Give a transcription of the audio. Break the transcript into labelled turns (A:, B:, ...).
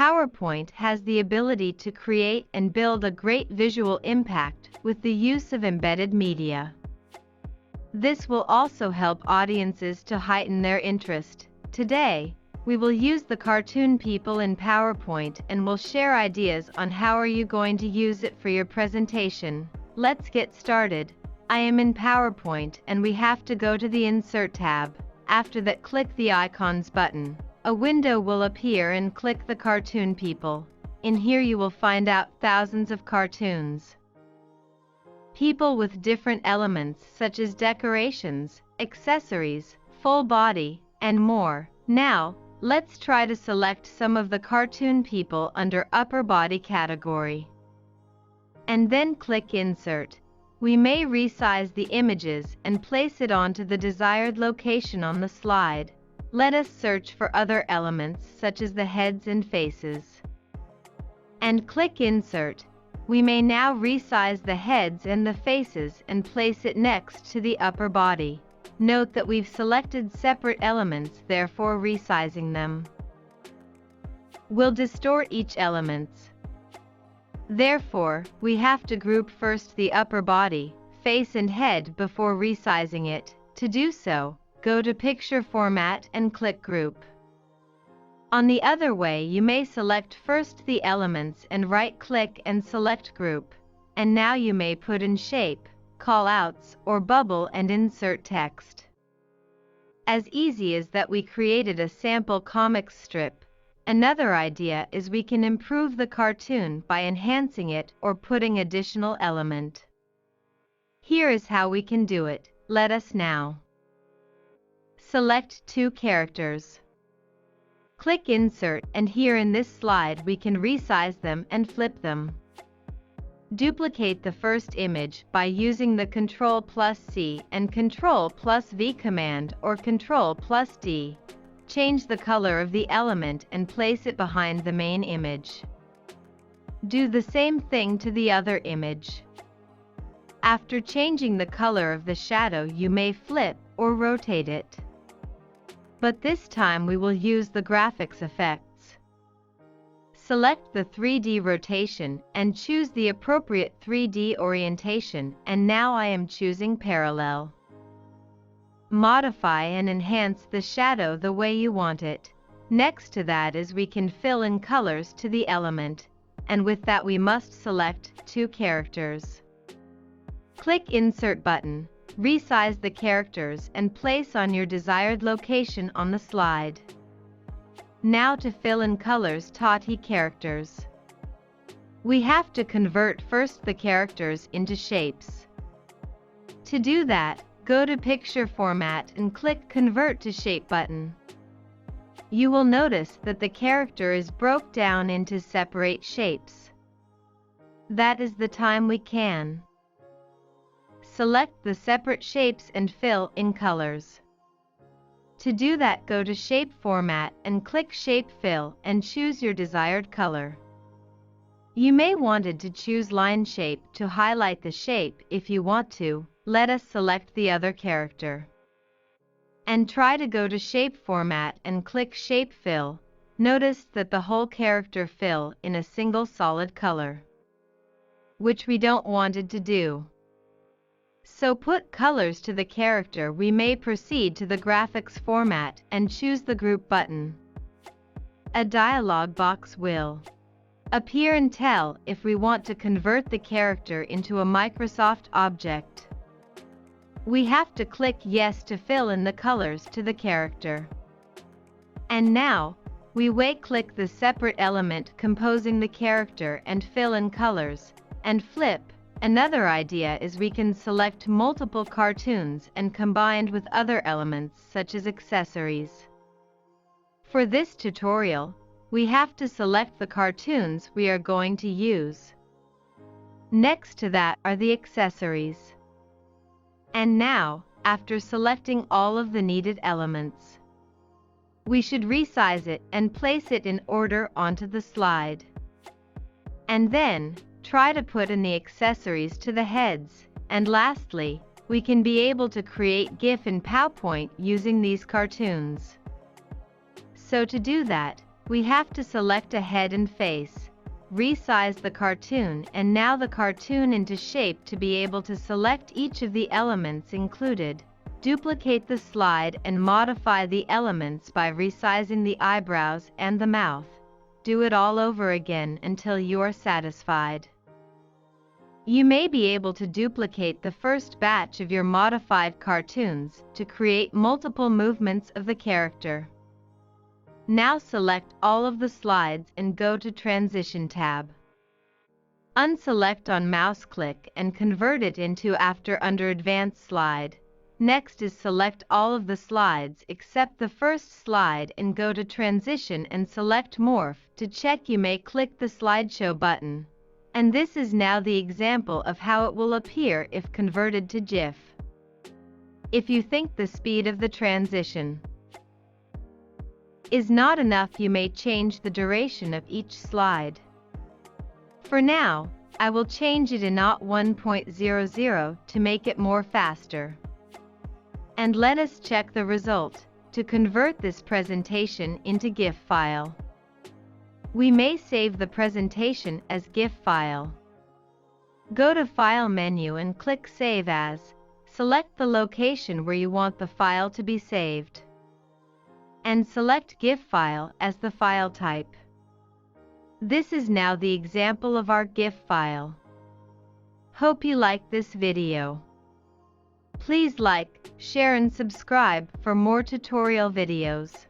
A: PowerPoint has the ability to create and build a great visual impact with the use of embedded media. This will also help audiences to heighten their interest. Today, we will use the cartoon people in PowerPoint and will share ideas on how are you going to use it for your presentation. Let's get started. I am in PowerPoint and we have to go to the Insert tab. After that, click the Icons button. A window will appear and click the cartoon people. In here you will find out thousands of cartoons. People with different elements such as decorations, accessories, full body, and more. Now, let's try to select some of the cartoon people under upper body category. And then click Insert. We may resize the images and place it onto the desired location on the slide. Let us search for other elements such as the heads and faces. And click Insert. We may now resize the heads and the faces and place it next to the upper body. Note that we've selected separate elements, therefore resizing them will distort each element. Therefore, we have to group first the upper body, face and head before resizing it. To do so, go to Picture Format and click Group. On the other way, you may select first the elements and right-click and select Group. And now you may put in shape, callouts, or bubble and insert text. As easy as that, we created a sample comics strip. Another idea is we can improve the cartoon by enhancing it or putting additional element. Here is how we can do it. Let us now select two characters. Click Insert, and here in this slide we can resize them and flip them. Duplicate the first image by using the Ctrl+C and Ctrl+V command or Ctrl+D. Change the color of the element and place it behind the main image. Do the same thing to the other image. After changing the color of the shadow, you may flip or rotate it. But this time we will use the graphics effects. Select the 3D rotation and choose the appropriate 3D orientation, and now I am choosing parallel. Modify and enhance the shadow the way you want it. Next to that is we can fill in colors to the element, and with that we must select two characters. Click Insert button, resize the characters and place on your desired location on the slide. Now to fill in colors Tati characters. We have to convert first the characters into shapes. To do that, go to Picture Format and click Convert to Shape button. You will notice that the character is broke down into separate shapes. That is the time we can select the separate shapes and fill in colors. To do that, go to Shape Format and click Shape Fill and choose your desired color. You may wanted to choose line shape to highlight the shape if you want to. Let us select the other character. And try to go to Shape Format and click Shape Fill. Notice that the whole character fill in a single solid color, which we don't wanted to do. So put colors to the character. We may proceed to the graphics format and choose the Group button. A dialog box will appear and tell if we want to convert the character into a Microsoft object. We have to click Yes to fill in the colors to the character. And now, we right-click the separate element composing the character and fill in colors, and flip. Another idea is we can select multiple cartoons and combined with other elements such as accessories. For this tutorial, we have to select the cartoons we are going to use. Next to that are the accessories. And now, after selecting all of the needed elements, we should resize it and place it in order onto the slide. And then, try to put in the accessories to the heads. And lastly, we can be able to create GIF in PowerPoint using these cartoons. So to do that, We have to select a head and face, resize the cartoon and now the cartoon into shape to be able to select each of the elements included. Duplicate the slide and modify the elements by resizing the eyebrows and the mouth. Do it all over again until you are satisfied. You may be able to duplicate the first batch of your modified cartoons to create multiple movements of the character. Now select all of the slides and go to Transition tab. Unselect on mouse click and convert it into After under Advanced Slide. Next is select all of the slides except the first slide and go to Transition and select Morph. To check, you may click the Slideshow button. And this is now the example of how it will appear if converted to GIF. If you think the speed of the transition is not enough, you may change the duration of each slide. For now, I will change it in 1.00 to make it more faster. And let us check the result. To convert this presentation into GIF file, we may save the presentation as GIF file. Go to File menu and click Save As. Select the location where you want the file to be saved. And select GIF file as the file type. This is now the example of our GIF file. Hope you like this video. Please like, share and subscribe for more tutorial videos.